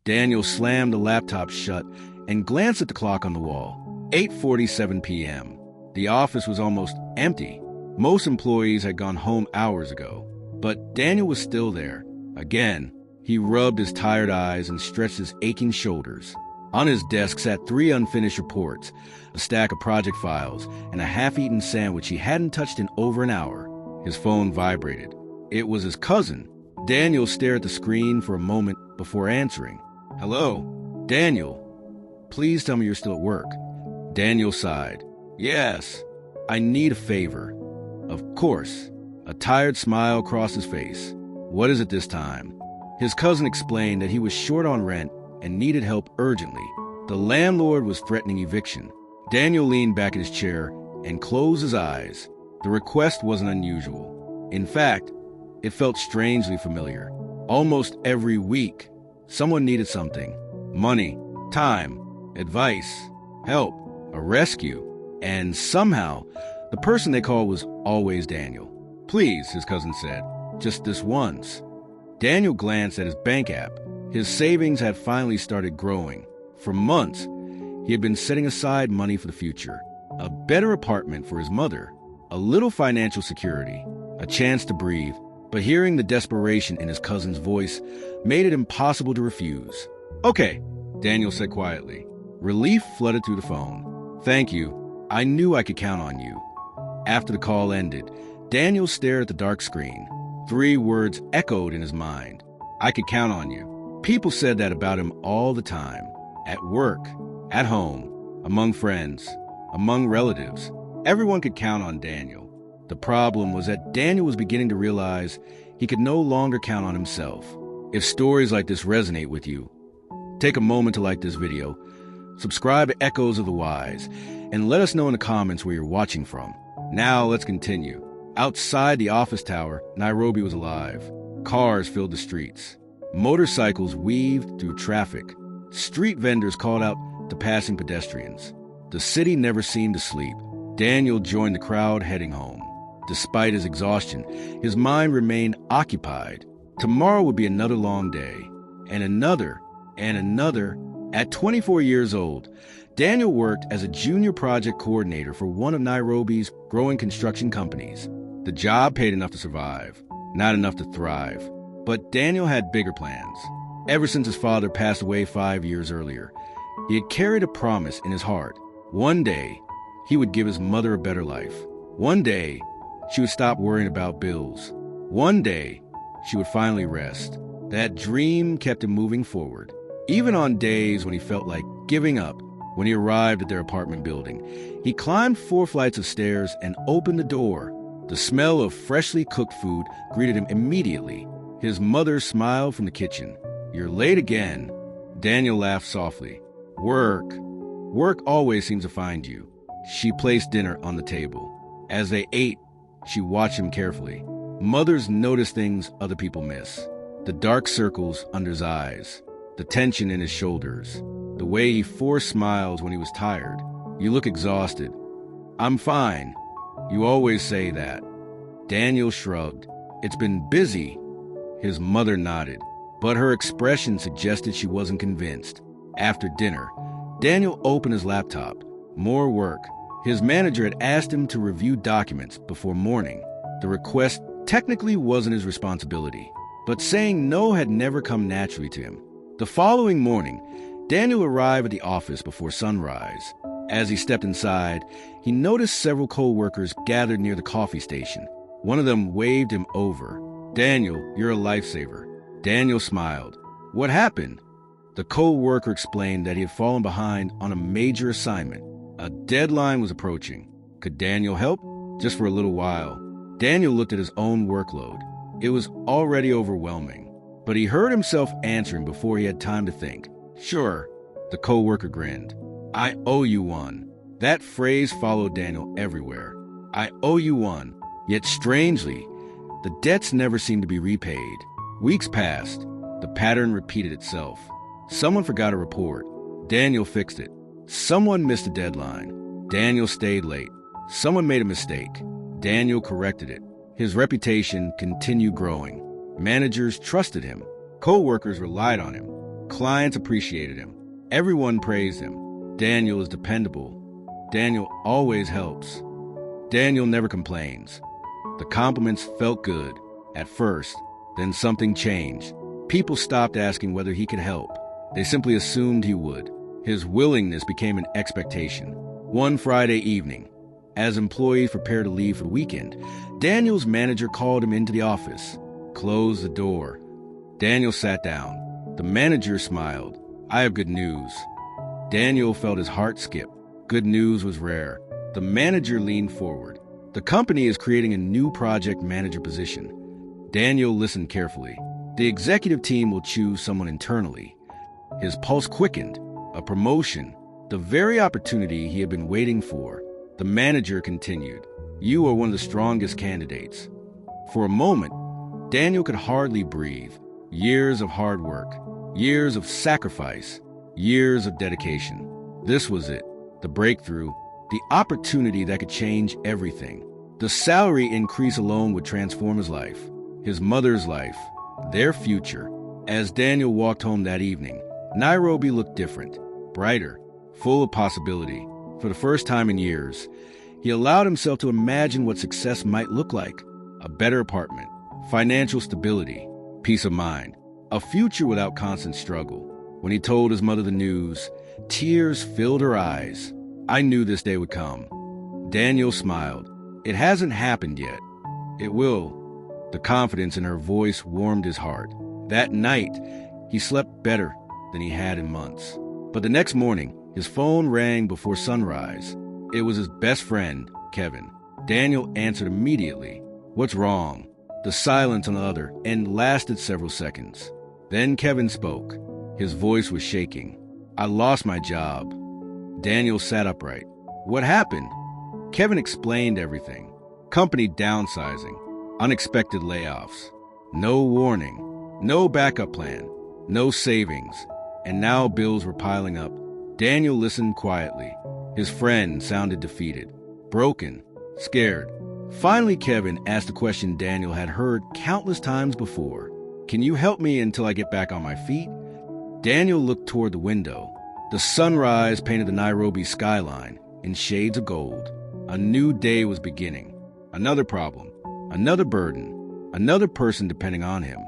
Daniel slammed the laptop shut and glanced at the clock on the wall. 8:47 p.m. The office was almost empty. Most employees had gone home hours ago, but Daniel was still there. Again, he rubbed his tired eyes and stretched his aching shoulders. On his desk sat 3 unfinished reports, a stack of project files, and a half-eaten sandwich he hadn't touched in over an hour. His phone vibrated. It was his cousin. Daniel stared at the screen for a moment before answering. "Hello? Daniel? Please tell me you're still at work." Daniel sighed. "Yes, I need a favor." "Of course." A tired smile crossed his face. "What is it this time?" His cousin explained that he was short on rent and needed help urgently. The landlord was threatening eviction. Daniel leaned back in his chair and closed his eyes. The request wasn't unusual. In fact, it felt strangely familiar. Almost every week, someone needed something. Money, time, advice, help, a rescue. And somehow, the person they called was always Daniel. "Please," his cousin said, "just this once." Daniel glanced at his bank app. His savings had finally started growing. For months, he had been setting aside money for the future. A better apartment for his mother, a little financial security, a chance to breathe. But hearing the desperation in his cousin's voice made it impossible to refuse. "Okay," Daniel said quietly. Relief flooded through the phone. "Thank you. I knew I could count on you." After the call ended, Daniel stared at the dark screen. 3 words echoed in his mind. "I could count on you." People said that about him all the time. At work, at home, among friends, among relatives. Everyone could count on Daniel. The problem was that Daniel was beginning to realize he could no longer count on himself. If stories like this resonate with you, take a moment to like this video, subscribe to Echoes of the Wise, and let us know in the comments where you're watching from. Now let's continue. Outside the office tower, Nairobi was alive. Cars filled the streets. Motorcycles weaved through traffic. Street vendors called out to passing pedestrians. The city never seemed to sleep. Daniel joined the crowd heading home. Despite his exhaustion, his mind remained occupied. Tomorrow would be another long day, and another, and another. At 24 years old, Daniel worked as a junior project coordinator for one of Nairobi's growing construction companies. The job paid enough to survive, not enough to thrive. But Daniel had bigger plans. Ever since his father passed away 5 years earlier, he had carried a promise in his heart. One day, he would give his mother a better life. One day, she would stop worrying about bills. One day, she would finally rest. That dream kept him moving forward. Even on days when he felt like giving up, when he arrived at their apartment building, he climbed 4 flights of stairs and opened the door. The smell of freshly cooked food greeted him immediately. His mother smiled from the kitchen. "You're late again." Daniel laughed softly. Work always seems to find you." She placed dinner on the table. As they ate, she watched him carefully. Mothers notice things other people miss. The dark circles under his eyes, the tension in his shoulders, the way he forced smiles when he was tired. "You look exhausted." "I'm fine. You always say that." Daniel shrugged. "It's been busy." His mother nodded, but her expression suggested she wasn't convinced. After dinner, Daniel opened his laptop. More work. His manager had asked him to review documents before morning. The request technically wasn't his responsibility, but saying no had never come naturally to him. The following morning, Daniel arrived at the office before sunrise. As he stepped inside, he noticed several co-workers gathered near the coffee station. One of them waved him over. "Daniel, you're a lifesaver." Daniel smiled. "What happened?" The co-worker explained that he had fallen behind on a major assignment. A deadline was approaching. Could Daniel help? Just for a little while. Daniel looked at his own workload. It was already overwhelming, but he heard himself answering before he had time to think. "Sure." The co-worker grinned. "I owe you one." That phrase followed Daniel everywhere. "I owe you one." Yet strangely, the debts never seemed to be repaid. Weeks passed. The pattern repeated itself. Someone forgot a report. Daniel fixed it. Someone missed a deadline. Daniel stayed late. Someone made a mistake. Daniel corrected it. His reputation continued growing. Managers trusted him. Co-workers relied on him. Clients appreciated him. Everyone praised him. Daniel is dependable. Daniel always helps. Daniel never complains. The compliments felt good at first, then something changed. People stopped asking whether he could help. They simply assumed he would. His willingness became an expectation. One Friday evening, as employees prepared to leave for the weekend, Daniel's manager called him into the office. Close the door. Daniel sat down. The manager smiled. "I have good news." Daniel felt his heart skip. Good news was rare. The manager leaned forward. "The company is creating a new project manager position." Daniel listened carefully. "The executive team will choose someone internally." His pulse quickened. A promotion, the very opportunity he had been waiting for. The manager continued, "You are one of the strongest candidates." For a moment, Daniel could hardly breathe. Years of hard work, years of sacrifice, years of dedication. This was it, the breakthrough, the opportunity that could change everything. The salary increase alone would transform his life, his mother's life, their future. As Daniel walked home that evening, Nairobi looked different, brighter, full of possibility. For the first time in years, he allowed himself to imagine what success might look like. A better apartment, financial stability, peace of mind, a future without constant struggle. When he told his mother the news, tears filled her eyes. "I knew this day would come." Daniel smiled. "It hasn't happened yet. It will." The confidence in her voice warmed his heart. That night, he slept better than he had in months. But the next morning, his phone rang before sunrise. It was his best friend, Kevin. Daniel answered immediately. "What's wrong?" The silence on the other end lasted several seconds. Then Kevin spoke. His voice was shaking. "I lost my job." Daniel sat upright. "What happened?" Kevin explained everything. Company downsizing, unexpected layoffs, no warning, no backup plan, no savings, and now bills were piling up. Daniel listened quietly. His friend sounded defeated, broken, scared. Finally, Kevin asked a question Daniel had heard countless times before. "Can you help me until I get back on my feet?" Daniel looked toward the window. The sunrise painted the Nairobi skyline in shades of gold. A new day was beginning. Another problem, another burden, another person depending on him.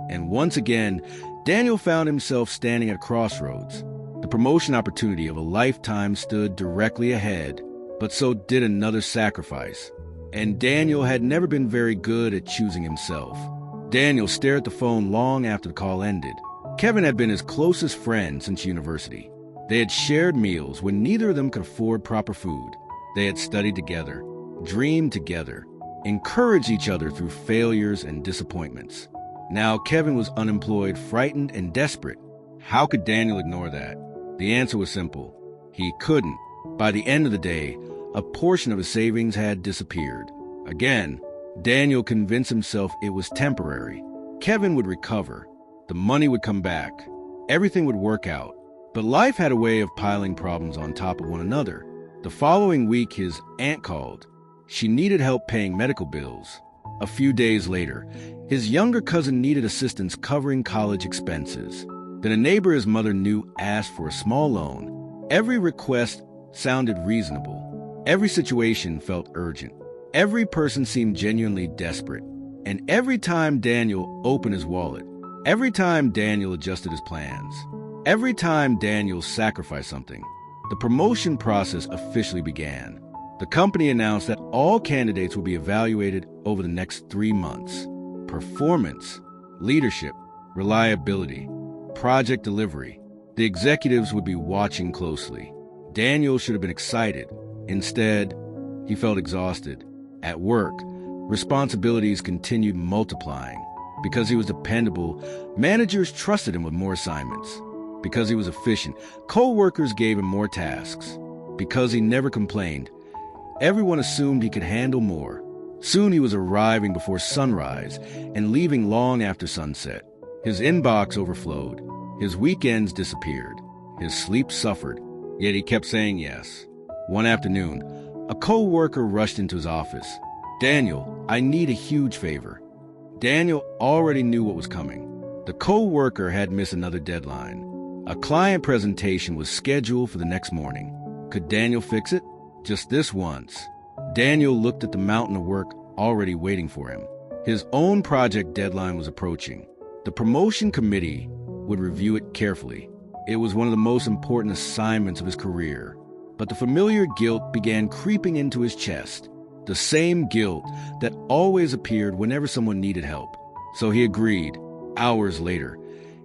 And once again, Daniel found himself standing at a crossroads. The promotion opportunity of a lifetime stood directly ahead, but so did another sacrifice. And Daniel had never been very good at choosing himself. Daniel stared at the phone long after the call ended. Kevin had been his closest friend since university. They had shared meals when neither of them could afford proper food. They had studied together, dreamed together, encouraged each other through failures and disappointments. Now Kevin was unemployed, frightened, and desperate. How could Daniel ignore that? The answer was simple. He couldn't. By the end of the day, a portion of his savings had disappeared. Again, Daniel convinced himself it was temporary. Kevin would recover. The money would come back. Everything would work out. But life had a way of piling problems on top of one another. The following week, his aunt called. She needed help paying medical bills. A few days later, his younger cousin needed assistance covering college expenses. Then a neighbor his mother knew asked for a small loan. Every request sounded reasonable. Every situation felt urgent. Every person seemed genuinely desperate. And every time Daniel opened his wallet, every time Daniel adjusted his plans, every time Daniel sacrificed something, the promotion process officially began. The company announced that all candidates would be evaluated over the next 3 months. Performance, leadership, reliability, project delivery. The executives would be watching closely. Daniel should have been excited. Instead, he felt exhausted. At work, responsibilities continued multiplying. Because he was dependable, managers trusted him with more assignments. Because he was efficient, coworkers gave him more tasks. Because he never complained, everyone assumed he could handle more. Soon he was arriving before sunrise and leaving long after sunset. His inbox overflowed. His weekends disappeared. His sleep suffered. Yet he kept saying yes. One afternoon, a co-worker rushed into his office. "Daniel, I need a huge favor." Daniel already knew what was coming. The co-worker had missed another deadline. A client presentation was scheduled for the next morning. Could Daniel fix it? Just this once. Daniel looked at the mountain of work already waiting for him. His own project deadline was approaching. The promotion committee would review it carefully. It was one of the most important assignments of his career. But the familiar guilt began creeping into his chest. The same guilt that always appeared whenever someone needed help. So he agreed. Hours later,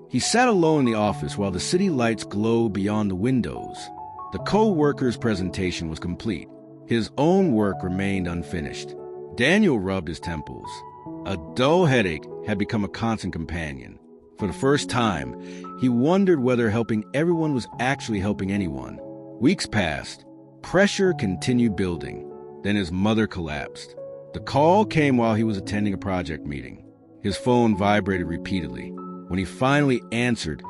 he sat alone in the office while the city lights glowed beyond the windows. The co-workers' presentation was complete. His own work remained unfinished. Daniel rubbed his temples. A dull headache had become a constant companion. For the first time, he wondered whether helping everyone was actually helping anyone. Weeks passed. Pressure continued building. Then his mother collapsed. The call came while he was attending a project meeting. His phone vibrated repeatedly. When he finally answered,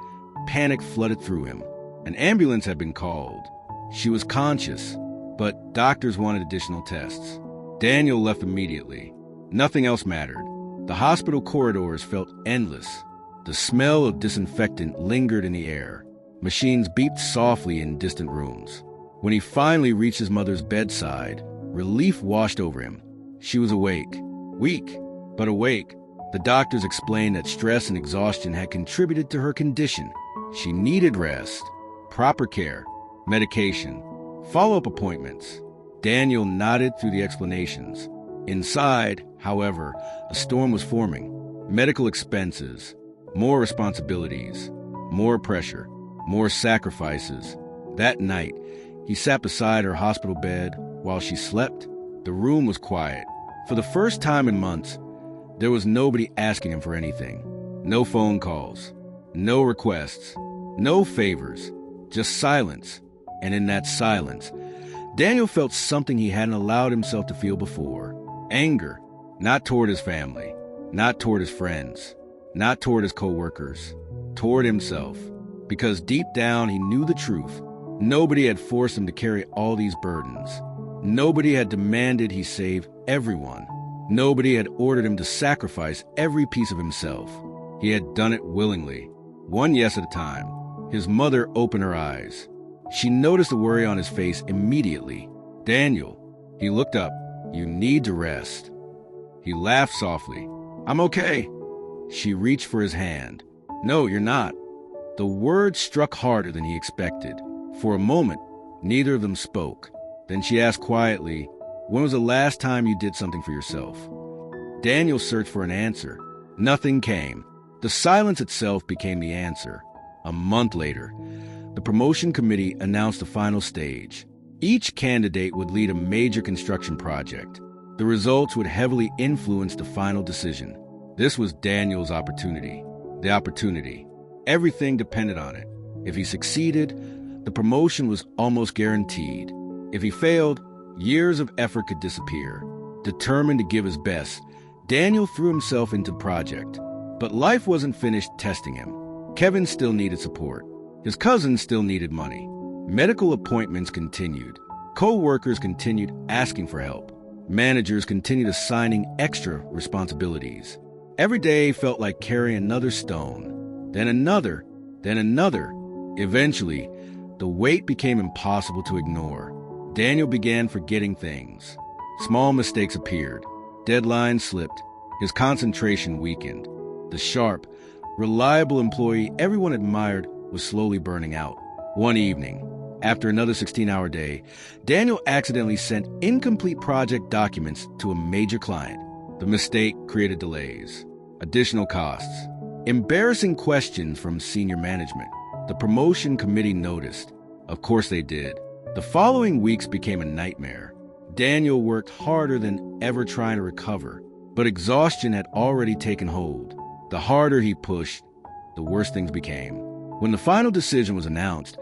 panic flooded through him. An ambulance had been called. She was conscious, but doctors wanted additional tests. Daniel left immediately. Nothing else mattered. The hospital corridors felt endless. The smell of disinfectant lingered in the air. Machines beeped softly in distant rooms. When he finally reached his mother's bedside, relief washed over him. She was awake. Weak, but awake. The doctors explained that stress and exhaustion had contributed to her condition. She needed rest, proper care, medication, follow-up appointments. Daniel nodded through the explanations. Inside, however, a storm was forming. Medical expenses, more responsibilities, more pressure, more sacrifices. That night, he sat beside her hospital bed while she slept. The room was quiet. For the first time in months, there was nobody asking him for anything. No phone calls, no requests, no favors, just silence. And in that silence, Daniel felt something he hadn't allowed himself to feel before. Anger, not toward his family, not toward his friends, not toward his co-workers, toward himself. Because deep down he knew the truth. Nobody had forced him to carry all these burdens. Nobody had demanded he save everyone. Nobody had ordered him to sacrifice every piece of himself. He had done it willingly, one yes at a time. His mother opened her eyes. She noticed the worry on his face immediately. Daniel, he looked up. You need to rest. He laughed softly. I'm okay. She reached for his hand. No, you're not. The words struck harder than he expected. For a moment, neither of them spoke. Then she asked quietly, when was the last time you did something for yourself? Daniel searched for an answer. Nothing came. The silence itself became the answer. A month later, the promotion committee announced the final stage. Each candidate would lead a major construction project. The results would heavily influence the final decision. This was Daniel's opportunity. The opportunity. Everything depended on it. If he succeeded, the promotion was almost guaranteed. If he failed, years of effort could disappear. Determined to give his best, Daniel threw himself into the project. But life wasn't finished testing him. Kevin still needed support. His cousin still needed money. Medical appointments continued. Co-workers continued asking for help. Managers continued assigning extra responsibilities. Every day felt like carrying another stone, then another, then another. Eventually, the weight became impossible to ignore. Daniel began forgetting things. Small mistakes appeared. Deadlines slipped. His concentration weakened. The sharp, reliable employee everyone admired was slowly burning out. One evening, after another 16-hour day, Daniel accidentally sent incomplete project documents to a major client. The mistake created delays, additional costs, embarrassing questions from senior management. The promotion committee noticed. Of course they did. The following weeks became a nightmare. Daniel worked harder than ever trying to recover, but exhaustion had already taken hold. The harder he pushed, the worse things became. When the final decision was announced,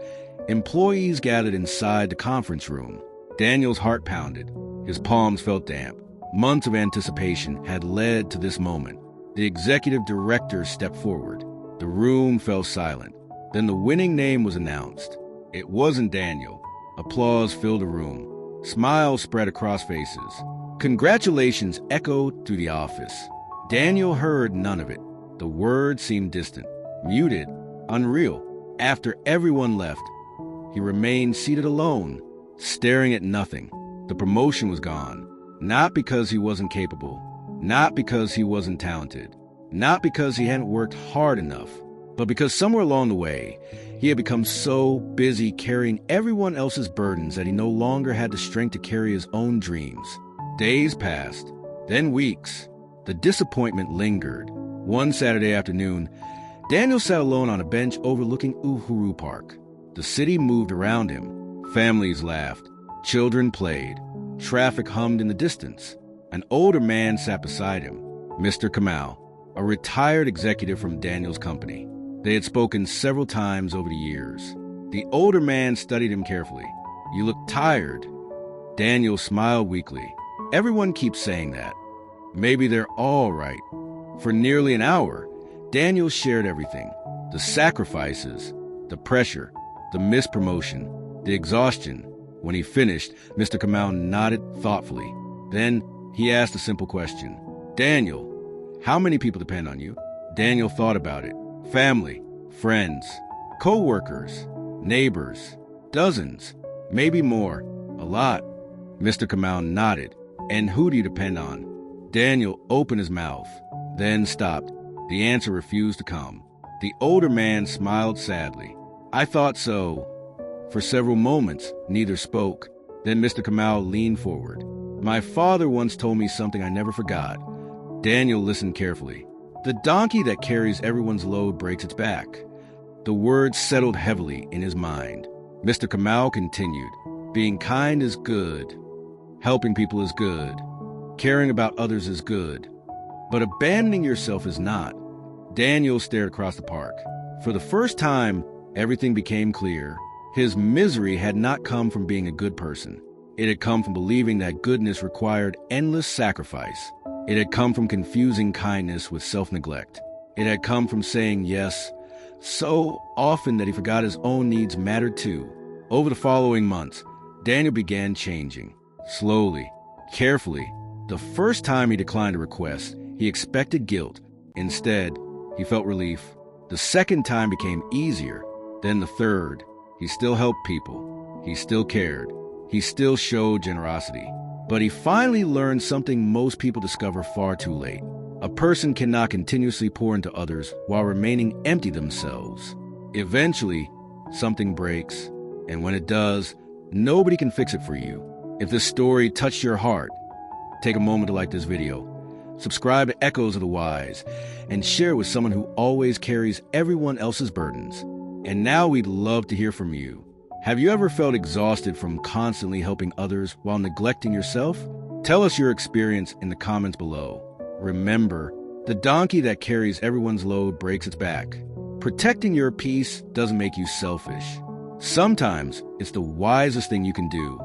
employees gathered inside the conference room. Daniel's heart pounded. His palms felt damp. Months of anticipation had led to this moment. The executive director stepped forward. The room fell silent. Then the winning name was announced. It wasn't Daniel. Applause filled the room. Smiles spread across faces. Congratulations echoed through the office. Daniel heard none of it. The words seemed distant, muted, unreal. After everyone left, he remained seated alone, staring at nothing. The promotion was gone, not because he wasn't capable, not because he wasn't talented, not because he hadn't worked hard enough, but because somewhere along the way, he had become so busy carrying everyone else's burdens that he no longer had the strength to carry his own dreams. Days passed, then weeks. The disappointment lingered. One Saturday afternoon, Daniel sat alone on a bench overlooking Uhuru Park. The city moved around him. Families laughed. Children played. Traffic hummed in the distance. An older man sat beside him, Mr. Kamal, a retired executive from Daniel's company. They had spoken several times over the years. The older man studied him carefully. "You look tired." Daniel smiled weakly. "Everyone keeps saying that. Maybe they're all right." For nearly an hour, Daniel shared everything. The sacrifices, the pressure, the missed promotion, the exhaustion. When he finished, Mr. Kamal nodded thoughtfully. Then he asked a simple question. "Daniel, how many people depend on you?" Daniel thought about it. Family, friends, coworkers, neighbors, dozens, maybe more, a lot. Mr. Kamal nodded. "And who do you depend on?" Daniel opened his mouth, then stopped. The answer refused to come. The older man smiled sadly. "I thought so." For several moments, neither spoke. Then Mr. Kamal leaned forward. "My father once told me something I never forgot." Daniel listened carefully. "The donkey that carries everyone's load breaks its back." The words settled heavily in his mind. Mr. Kamal continued, "Being kind is good. Helping people is good. Caring about others is good. But abandoning yourself is not." Daniel stared across the park. For the first time, everything became clear. His misery had not come from being a good person. It had come from believing that goodness required endless sacrifice. It had come from confusing kindness with self-neglect. It had come from saying yes so often that he forgot his own needs mattered too. Over the following months, Daniel began changing. Slowly, carefully. The first time he declined a request, he expected guilt. Instead, he felt relief. The second time became easier. Then the third. He still helped people. He still cared. He still showed generosity. But he finally learned something most people discover far too late. A person cannot continuously pour into others while remaining empty themselves. Eventually, something breaks. And when it does, nobody can fix it for you. If this story touched your heart, take a moment to like this video, subscribe to Echoes of the Wise, and share with someone who always carries everyone else's burdens. And now we'd love to hear from you. Have you ever felt exhausted from constantly helping others while neglecting yourself? Tell us your experience in the comments below. Remember, the donkey that carries everyone's load breaks its back. Protecting your peace doesn't make you selfish. Sometimes it's the wisest thing you can do.